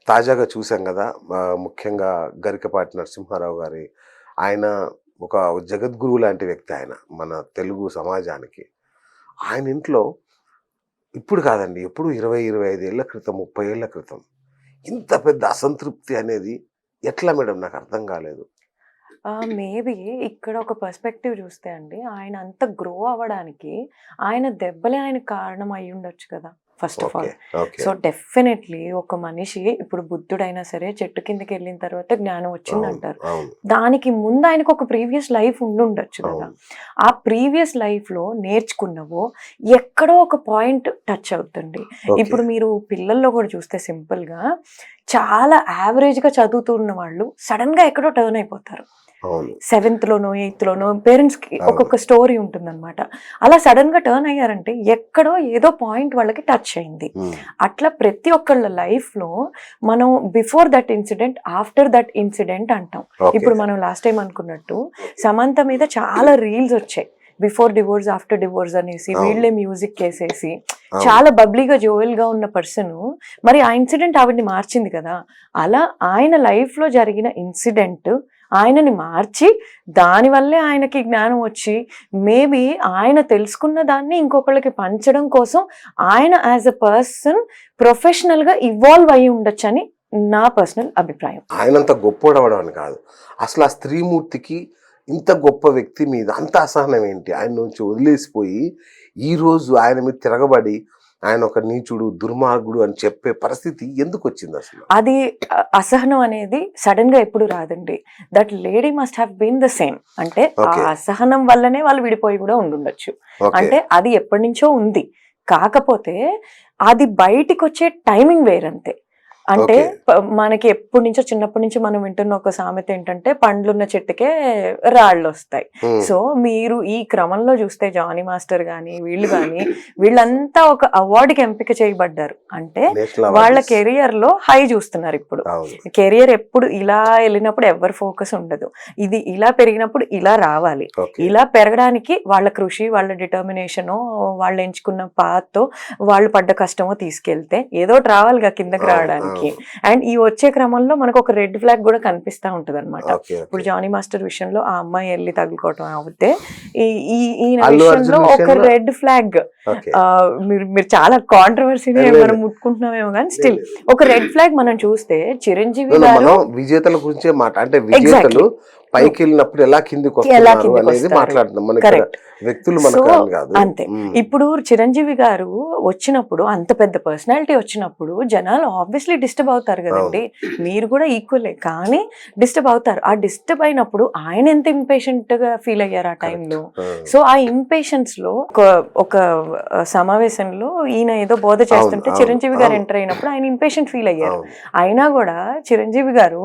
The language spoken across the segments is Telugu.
తాజాగా చూసాం కదా! ముఖ్యంగా గరికపాటి నరసింహారావు గారి ఆయన ఒక జగద్గురువు లాంటి వ్యక్తి ఆయన. మన తెలుగు సమాజానికి. ఆయన ఇంట్లో ఇప్పుడు కాదండి. ఎప్పుడు 20, 25 ఏళ్ల క్రితం, 30 ఏళ్ల క్రితం ఇంత పెద్ద అసంతృప్తి అనేది ఎట్లా మేడం నాకు అర్థం కాలేదు. మేబీ ఇక్కడ ఒక పర్స్పెక్టివ్ చూస్తే అండి, ఆయన అంత గ్రో అవ్వడానికి ఆయన దెబ్బలే ఆయనకు కారణం అయ్యుండొచ్చు కదా! First of okay. All. Okay. So, definitely ఒక మనిషి ఇప్పుడు బుద్ధుడైనా సరే చెట్టు కిందకెళ్ళిన తర్వాత జ్ఞానం అవును. వచ్చిందంటారు. అవును. దానికి ముందు ఆయనకు ఒక ప్రీవియస్ లైఫ్ ఉండుండొచ్చు కదా! అవును. ఆ ప్రీవియస్ లైఫ్‌లో నేర్చుకున్నవో ఎక్కడో ఒక పాయింట్ టచ్ అవుతుంది. ఓకే. ఇప్పుడు మీరు పిల్లల్లో కూడా చూస్తే సింపుల్‌గా చాలా యావరేజ్‌గా చదువుతున్న వాళ్ళు సడెన్‌గా ఎక్కడో టర్న్ అయిపోతారు. అవును. 7థ్‌లోనో, 8థ్‌లోనో పేరెంట్స్‌కి అవును. ఒక్కొక్క స్టోరీ ఉంటుందన్నమాట. అలా సడెన్‌గా టర్న్ అయ్యారంటే ఎక్కడో ఏదో పాయింట్ వాళ్ళకి టచ్ అయింది. హ్మ్. అట్లా ప్రతి ఒక్కళ్ళ లైఫ్‌లో మనం before that incident, after that incident అంటాం. ఓకే. ఇప్పుడు మనం లాస్ట్ టైం అనుకున్నట్టు సమంత మీద చాలా రీల్స్ వచ్చాయి. బిఫోర్ డివోర్స్, ఆఫ్టర్ డివోర్స్ అనేసి అవును. వీళ్ళే మ్యూజిక్ ఏసేసి అవును. చాలా బబ్లీగా, జోయల్‌గా ఉన్న పర్సను మరి ఆ ఇన్సిడెంట్ ఆవిడని మార్చింది కదా! అలా ఆయన లైఫ్‌లో జరిగిన ఇన్సిడెంట్ ఆయనని మార్చి దానివల్లే ఆయనకి జ్ఞానం వచ్చి మేబీ ఆయన తెలుసుకున్న దాన్ని ఇంకొకళ్ళకి పంచడం కోసం ఆయన యాజ్ ఎ పర్సన్ ప్రొఫెషనల్‌గా ఇవాల్వ్ అయ్యి ఉండొచ్చని నా పర్సనల్ అభిప్రాయం. ఆయనంత గొప్పోడవడం అని కాదు. అసలు ఆ స్త్రీమూర్తికి ఇంత గొప్ప వ్యక్తి మీద అంత అసహనం ఏంటి? ఆయన నుంచి వదిలేసిపోయి, ఈరోజు ఆయన మీద తిరగబడి, ఆయన ఒక నీచుడు, దుర్మార్గుడు అని చెప్పే పరిస్థితి ఎందుకొచ్చిందసలు? అది అసహనం అనేది సడన్‌గా ఎప్పుడు రాదండి. That lady must have been the same. అంటే ఆ ఓకే. అసహనం వల్లనే వాళ్ళు విడిపోయి కూడా ఉండుండొచ్చు. ఓకే. అంటే అది ఎప్పటినుంచో ఉంది. కాకపోతే అది బయటికొచ్చే టైమింగ్ వేరంతే. అంటే ఓకే. మనకి ఎప్పటినుంచో చిన్నప్పటి నుంచి మనం వింటున్న ఒక సామెత ఏంటంటే పండ్లున్న చెట్టుకే రాళ్ళొస్తాయి. హ్మ్. సో, మీరు ఈ క్రమంలో చూస్తే జానీ మాస్టర్ గాని, వీళ్ళు గాని వీళ్ళంతా ఒక అవార్డ్‌కి ఎంపిక చేయబడ్డారు. అంటే నేషనల్ వాళ్ళ అవార్డ్స్. కెరియర్‌లో హై చూస్తున్నారు ఇప్పుడు. అవును. కెరియర్ ఎప్పుడు ఇలా ఎళ్ళినప్పుడు ఎవ్వరి ఫోకస్ ఉండదు. ఇది ఇలా పెరిగినప్పుడు ఇలా రావాలి. ఓకే. ఇలా పెరగడానికి వాళ్ళ కృషి, వాళ్ళ డిటర్మినేషనో, వాళ్ళు ఎంచుకున్న పాత్‌తో వాళ్ళు పడ్డ కష్టమో తీసుకెళ్తే ఏదోటి రావాలిగా కిందకి అవును. రావడానికి. అవును. అండ్ ఈ వచ్చే క్రమంలో మనకు ఒక రెడ్ ఫ్లాగ్ కూడా కనిపిస్తా ఉంటదన్నమాట. ఓకే. ఇప్పుడు ఓకే. జానీ మాస్టర్ విషయంలో ఆ అమ్మాయి ఎళ్లి తగులుకోవటం అవుతే ఈ ఈ ఈయన అల్లు విషయంలో అర్జున్ ఒక విషయంలో రెడ్ ఫ్లాగ్. ఓకే. మీరు మీరు చాలా కాంట్రవర్సీని లేదు. మనం ముట్టుకుంటున్నామేమో కానీ లేదు. స్టిల్ ఒక రెడ్ ఫ్లాగ్ మనం చూస్తే చిరంజీవి గారు మనం విజేతల గురించే అంటే ఎగ్జాక్ట్లీ విజేతలు పైకెళ్ళినప్పుడు ఎలా కిందికి ఎలా వస్తున్నారు కిందకి అనేది వస్తారు. మాట్లాడుతున్నాం. మన ఇక్కడ కరెక్ట్. వ్యక్తులు సో మనకు అని కాదు. అంతే. హ్మ్. ఇప్పుడు చిరంజీవి గారు వచ్చినప్పుడు అంత పెద్ద పర్సనాలిటీ వచ్చినప్పుడు జనాలు ఆబ్వియస్లీ డిస్టర్బ్ అవుతారు అవును. కదండి. మీరు కూడా ఈక్వలే కానీ డిస్టర్బ్ అవుతారు. ఆ డిస్టర్బ్ అయినప్పుడు ఆయన ఎంత ఇంపేషెంట్ గా ఫీల్ అయ్యారు ఆ కరెక్ట్. టైంలో. సో ఆ ఇంపేషెన్స్ లో ఒక సమావేశంలో ఈయన ఏదో బోధ అవును. చేస్తుంటే అవును. చిరంజీవి గారు అవును. ఎంటర్ అయినప్పుడు ఆయన ఇంపేషెంట్ ఫీల్ అయ్యారు. అవును. అయినా కూడా చిరంజీవి గారు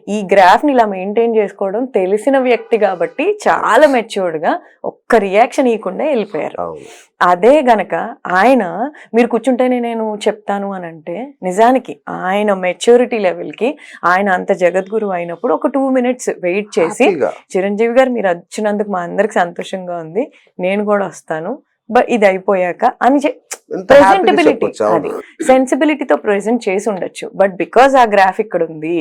ఈ గ్రాఫ్ ని ఇలా మెయింటైన్ చేసుకోవడం తెలిసిన వ్యక్తి కాబట్టి చాలా మెచ్యూర్డ్ గా ఒక్క రియాక్షన్ ఇవ్వకుండా వెళ్ళిపోయారు. అవును. అదే గనక ఆయన మీరు కూర్చుంటేనే నేను చెప్తాను అని అంటే నిజానికి ఆయన మెచ్యూరిటీ లెవెల్ కి ఆయన అంత జగద్గురు అయినప్పుడు ఒక 2 minutes వెయిట్ చేసి హ్యాపీగా చిరంజీవి గారు మీరు వచ్చినందుకు మా అందరికి సంతోషంగా ఉంది, నేను కూడా వస్తాను, ఇది అయిపోయాక అని ఎంత హ్యాపీగా ప్రెజెంటబిలిటీ చెప్పొచ్చు. అది అవును. సెన్సిబిలిటీతో ప్రెజెంట్ చేసి ఉండొచ్చు. బట్ బికాస్ ఆ గ్రాఫ్ ఇక్కడ ఉంది,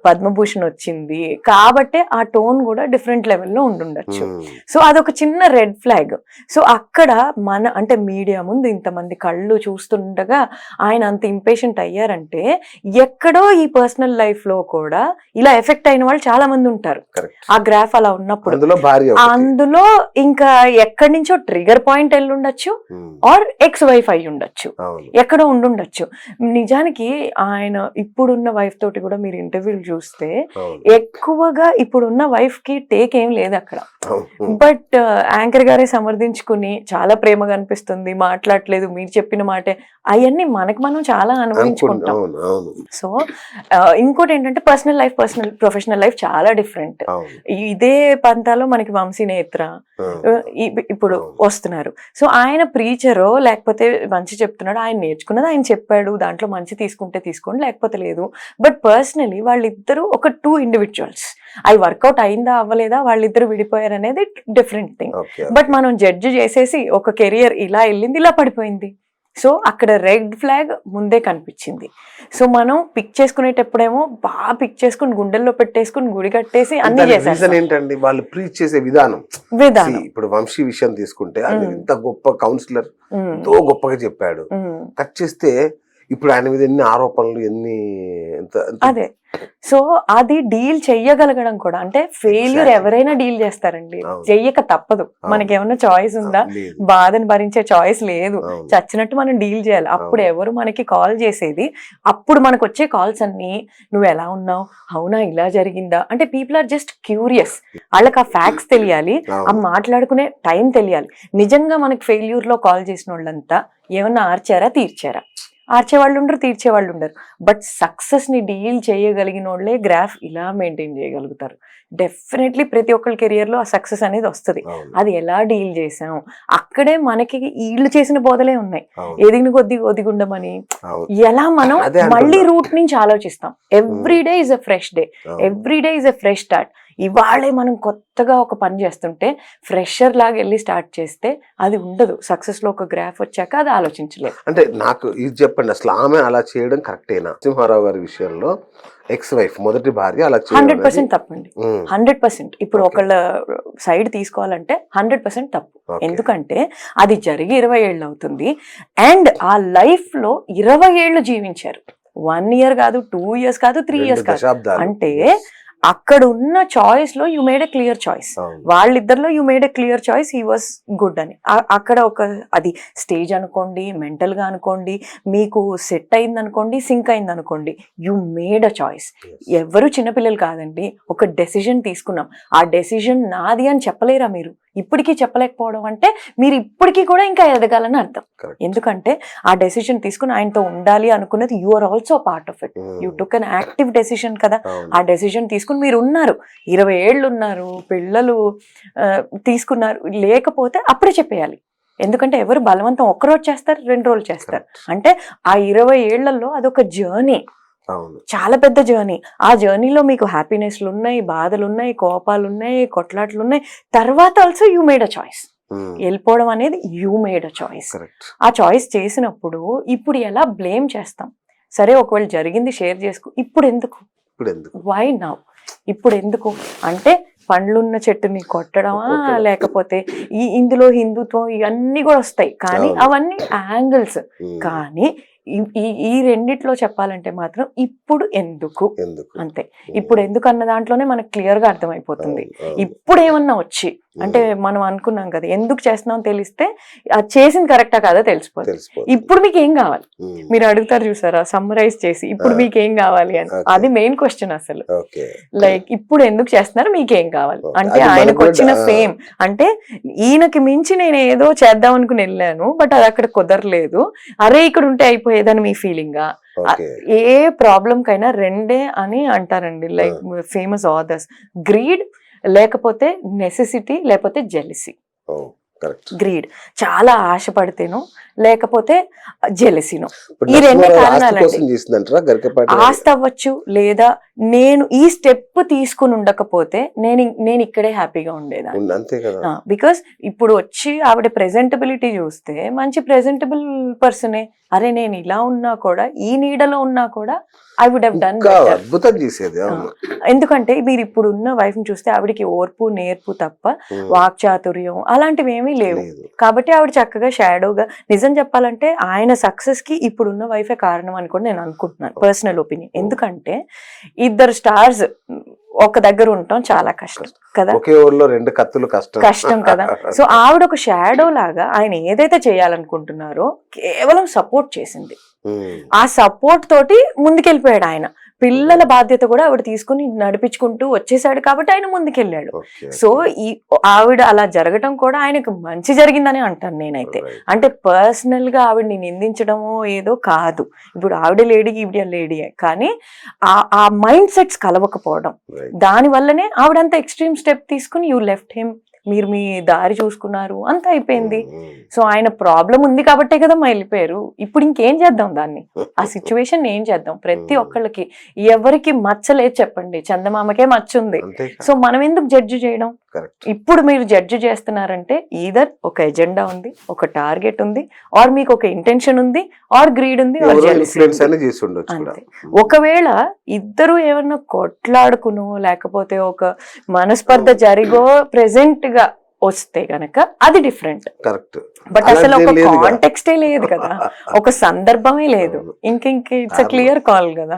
పద్మభూషణ్ వచ్చింది కాబట్టి ఆ టోన్ కూడా డిఫరెంట్ లెవెల్లో ఉండుండొచ్చు. హ్మ్. సో అదొక చిన్న రెడ్ ఫ్లాగ్. సో అక్కడ మన అంటే మీడియా ముందు ఇంతమంది కళ్ళు చూస్తుండగా ఆయన అంత ఇంపేషెంట్ అయ్యారంటే ఎక్కడో ఈ పర్సనల్ లైఫ్ లో కూడా ఇలా ఎఫెక్ట్ అయిన వాళ్ళు చాలా మంది ఉంటారు. కరెక్ట్. ఆ గ్రాఫ్ అలా ఉన్నప్పుడు అందులో భార్య ఒకటి. అందులో ఇంకా ఎక్కడి నుంచో ట్రిగర్ పాయింట్ వెళ్ళుండొచ్చు హ్మ్. ఆర్ ఎక్స్ వైఫ్ అయి ఉండొచ్చు, అవును. ఎక్కడో ఉండుండొచ్చు. నిజానికి ఆయన ఇప్పుడున్న వైఫ్ తోటి కూడా మీరు ఇంటర్వ్యూలు చూస్తే అవును. ఎక్కువగా ఇప్పుడున్న వైఫ్ కి టేక్ ఏం లేదు అక్కడ. అవును. బట్ యాంకర్ గారే సమర్థించుకుని చాలా ప్రేమగా అనిపిస్తుంది, మాట్లాడలేదు, మీరు చెప్పిన మాటే, అవన్నీ మనకు మనం చాలా అనుభవించుకుంటాం. అవును. అవును. సో ఇంకోటి ఏంటంటే పర్సనల్ లైఫ్ ప్రొఫెషనల్ లైఫ్ చాలా డిఫరెంట్. అవును. ఇదే పంతాలో మనకి వంశీ నేత్ర అవును. ఇప్పుడు అవును. వస్తున్నారు. సో ఆయన ప్రీచరో లేకపోతే మంచి చెప్తున్నాడు, ఆయన నేర్చుకున్నది ఆయన చెప్పాడు, దాంట్లో మంచి తీసుకుంటే తీసుకోండి లేకపోతే లేదు. బట్ పర్సనలీ వాళ్ళిద్దరూ ఒక 2 individuals. అవి వర్కౌట్ అయిందా అవ్వలేదా, వాళ్ళిద్దరు విడిపోయారు అనేది డిఫరెంట్ థింగ్. ఓకే. బట్ మనం జడ్జి చేసేసి ఒక కెరియర్ ఇలా వెళ్ళింది ఇలా పడిపోయింది, సో అక్కడ రెడ్ ఫ్లాగ్ ముందే కనిపించింది. సో మనం పిక్ చేసుకునేటప్పుడేమో బాగా పిక్ చేసుకుని గుండెల్లో పెట్టేసుకుని గుడి కట్టేసి అన్ని రీజన్ చేసేస్తాం. ఏంటండి, వాళ్ళు ప్రీచ్ చేసే విధానం. See, ఇప్పుడు వంశీ విషయం తీసుకుంటే ఆయన ఎంత గొప్ప కౌన్సిలర్, ఎంతో గొప్పగా చెప్పాడు. కట్ చేస్తే ఇప్పుడు ఆయన మీద ఎన్ని ఆరోపణలు, ఎన్ని అదే. సో అది డీల్ చెయ్యగలగడం కూడా, అంటే ఫెయిల్యూర్ ఎవరైనా డీల్ చేస్తారండి, చెయ్యక తప్పదు. మనకి ఏమన్నా చాయిస్ ఉందా? బాధని భరించే చాయిస్ లేదు. చచ్చినట్టు మనం డీల్ చేయాలి. అప్పుడు ఎవరు మనకి కాల్ చేసేది? అప్పుడు మనకు వచ్చే కాల్స్ అన్ని నువ్వు ఎలా ఉన్నావు, అవునా ఇలా జరిగిందా, అంటే పీపుల్ ఆర్ జస్ట్ క్యూరియస్. వాళ్ళకి ఆ ఫ్యాక్ట్స్ తెలియాలి, ఆ మాట్లాడుకునే టైం తెలియాలి. నిజంగా మనకి ఫెయిల్యూర్ లో కాల్ చేసిన వాళ్ళంతా ఏమన్నా ఆర్చారా, తీర్చారా? ఆర్చేవాళ్ళు ఉండరు, తీర్చేవాళ్ళు ఉండరు. బట్ సక్సెస్ ని డీల్ చేయగలిగిన వాళ్ళే గ్రాఫ్ ఇలా మెయింటైన్ చేయగలుగుతారు. డెఫినెట్లీ ప్రతి ఒక్కరి కెరియర్ లో ఆ సక్సెస్ అనేది వస్తుంది. అది ఎలా డీల్ చేసాం, అక్కడే మనకి వీళ్ళు చేసిన బోధలే ఉన్నాయి. ఎదిగిన కొద్ది ఒదిగుండమని, ఎలా మనం మళ్ళీ రూట్ నుంచి ఆలోచిస్తాం. Every day is a fresh day, every day is a fresh start. ఇవాళే మనం కొత్తగా ఒక పని చేస్తుంటే ఫ్రెషర్ లాగా వెళ్ళి స్టార్ట్ చేస్తే అది ఉండదు. సక్సెస్ లో ఒక గ్రాఫ్ వచ్చాక అది ఆలోచించలేదు. అంటే నాకు ఇది చెప్పండి, అసలు ఆమె అలా చేయడం కరెక్టేనా? సింహారావు గారి విషయంలో ఎక్స్ వైఫ్, మొదటి భార్య అలా 100% తప్పండి. 100%. ఇప్పుడు ఒకళ్ళ సైడ్ తీసుకోవాలంటే 100% తప్పు. ఎందుకంటే అది జరిగి 20 ఏళ్ళు అవుతుంది. అండ్ ఆ లైఫ్ లో 20 ఏళ్ళు జీవించారు. 1 year కాదు, 2 years కాదు, 3 years కాదు. అంటే అక్కడ ఉన్న చాయిస్ లో you made a clear choice. వాళ్ళిద్దరిలో you made a clear choice, he was good అని. అక్కడ ఒక అది స్టేజ్ అనుకోండి, మెంటల్ గా అనుకోండి, మీకు సెట్ అయింది అనుకోండి, సింక్ అయింది అనుకోండి, యూ మేడ్ అ చాయిస్. ఎవరు చిన్నపిల్లలు కాదండి. ఒక డెసిజన్ తీసుకున్నాం, ఆ డెసిజన్ నాది అని చెప్పలేరా మీరు? ఇప్పటికీ చెప్పలేకపోవడం అంటే మీరు ఇప్పటికీ కూడా ఇంకా ఎదగాలని అర్థం. ఎందుకంటే ఆ డెసిషన్ తీసుకుని ఆయనతో ఉండాలి అనుకున్నది, you are also part of it. You took an active decision కదా. ఆ డెసిషన్ తీసుకుని మీరు ఉన్నారు, 20 ఏళ్ళు ఉన్నారు, పిల్లలు తీసుకున్నారు. లేకపోతే అప్పుడే చెప్పేయాలి. ఎందుకంటే ఎవరు బలవంతం ఒక్కరోజు చేస్తారు, 2 రోజులు చేస్తారు. అంటే ఆ 20 ఏళ్లలో అదొక జర్నీ, చాలా పెద్ద జర్నీ. ఆ జర్నీలో మీకు హ్యాపీనెస్లు ఉన్నాయి, బాధలు ఉన్నాయి, కోపాలు ఉన్నాయి, కొట్లాట్లు ఉన్నాయి. తర్వాత also you made a choice. వెళ్ళిపోవడం అనేది యూ మేడ్ అ చాయిస్. ఆ చాయిస్ చేసినప్పుడు ఇప్పుడు ఎలా బ్లేమ్ చేస్తాం? సరే ఒకవేళ జరిగింది షేర్ చేసుకో, ఇప్పుడు ఎందుకు, వై నౌ, ఇప్పుడు ఎందుకు అంటే పండ్లున్న చెట్టుని కొట్టడమా, లేకపోతే ఇందులో హిందుత్వం ఇవన్నీ కూడా వస్తాయి, కానీ అవన్నీ యాంగిల్స్. కానీ ఈ రెండిట్లో చెప్పాలంటే మాత్రం ఇప్పుడు ఎందుకు అంతే. ఇప్పుడు ఎందుకు అన్న దాంట్లోనే మనకు క్లియర్ గా అర్థమైపోతుంది. ఇప్పుడు ఏమన్నా వచ్చి అంటే మనం అనుకున్నాం కదా, ఎందుకు చేస్తున్నాం తెలిస్తే అది చేసింది కరెక్టా కాదా తెలిసిపోతుంది. ఇప్పుడు మీకు ఏం కావాలి మీరు అడుగుతారు చూసారా, సమ్మరైజ్ చేసి ఇప్పుడు మీకు ఏం కావాలి అని. అది మెయిన్ క్వశ్చన్ అసలు. లైక్ ఇప్పుడు ఎందుకు చేస్తున్నారు, మీకేం కావాలి అంటే ఆయనకు వచ్చిన ఫేమ్ అంటే ఈయనకి మించి నేను ఏదో చేద్దాం అనుకుని వెళ్ళాను, బట్ అది అక్కడ కుదరలేదు, అరే ఇక్కడ ఉంటే అయిపోయేదని మీ ఫీలింగా. ఏ ప్రాబ్లం కైనా రెండే అని అంటారండి, లైక్ ఫేమస్ ఆథర్స్, గ్రీడ్ లేకపోతే నెసెసిటీ లేకపోతే జెలసీ. గ్రీడ్ చాలా ఆశపడితేనో లేకపోతే జెలసీనో, ఈ రెండే కారణాలండి. ఆస్తి అవ్వచ్చు, లేదా నేను ఈ స్టెప్ తీసుకుని ఉండకపోతే నేను ఇక్కడే హ్యాపీగా ఉండేదాన్ని. బికాస్ ఇప్పుడు వచ్చి ఆవిడ ప్రెజెంటబిలిటీ చూస్తే మంచి ప్రెజెంటబుల్ పర్సనే. అరే నేను ఇలా ఉన్నా కూడా, ఈ నీడలో ఉన్నా కూడా I would have done better. ఎందుకంటే మీరు ఇప్పుడు ఉన్న వైఫ్ ని చూస్తే ఆవిడకి ఓర్పు నేర్పు తప్ప వాక్చాతుర్యం అలాంటివి ఏమీ లేవు. కాబట్టి ఆవిడ చక్కగా షాడోగా, నిజం చెప్పాలంటే ఆయన సక్సెస్ కి ఇప్పుడున్న వైఫే కారణం అని కూడా నేను అనుకుంటున్నాను, పర్సనల్ ఒపీనియన్. ఎందుకంటే ఇద్దరు స్టార్స్ ఒక దగ్గర ఉండటం చాలా కష్టం కదా, కష్టం కదా. సో ఆవిడ ఒక షాడో లాగా ఆయన ఏదైతే చేయాలనుకుంటున్నారో కేవలం సపోర్ట్ చేసింది. ఆ సపోర్ట్ తోటి ముందుకెళ్ళిపోయాడు ఆయన. పిల్లల బాధ్యత కూడా ఆవిడ తీసుకుని నడిపించుకుంటూ వచ్చేసాడు కాబట్టి ఆయన ముందుకెళ్ళాడు. సో ఈ ఆవిడ అలా జరగటం కూడా ఆయనకు మంచి జరిగిందని అంటాను నేనైతే. అంటే పర్సనల్ గా ఆవిడని నిందించడమో ఏదో కాదు. ఇప్పుడు ఆవిడ లేడీ, ఈవిడ లేడీ, కానీ ఆ మైండ్ సెట్స్ కలవకపోవడం, దాని వల్లనే ఆవిడంతా ఎక్స్ట్రీమ్ స్టెప్ తీసుకుని యూ లెఫ్ట్ హిమ్, మీరు మీ దారి చూసుకున్నారు, అంత అయిపోయింది. సో ఆయన ప్రాబ్లం ఉంది కాబట్టే కదా వెళ్ళిపోయారు. ఇప్పుడు ఇంకేం చేద్దాం దాన్ని, ఆ సిచ్యువేషన్ ఏం చేద్దాం? ప్రతి ఒక్కళ్ళకి ఎవరికి మచ్చలేదు చెప్పండి, చందమామకే మచ్చ ఉంది. సో మనం ఎందుకు జడ్జి చేయడం? ఇప్పుడు మీరు జడ్జి చేస్తున్నారంటే ఈదర్ ఒక ఎజెండా ఉంది, ఒక టార్గెట్ ఉంది, ఆర్ మీకు ఒక ఇంటెన్షన్ ఉంది, ఆర్ గ్రీడ్ ఉంది, ఆర్ జెలసీ ఉంది. అంతే. ఒకవేళ ఇద్దరు ఏమన్నా కొట్లాడుకునో లేకపోతే ఒక మనస్పర్ధ జరిగో ప్రెసెంట్ గా వస్తే గనక అది డిఫరెంట్. బట్ అసలు ఒక కాంటెక్స్టే లేదు కదా, ఒక సందర్భమే లేదు. ఇంక ఇట్స్ క్లియర్ కాల్ కదా.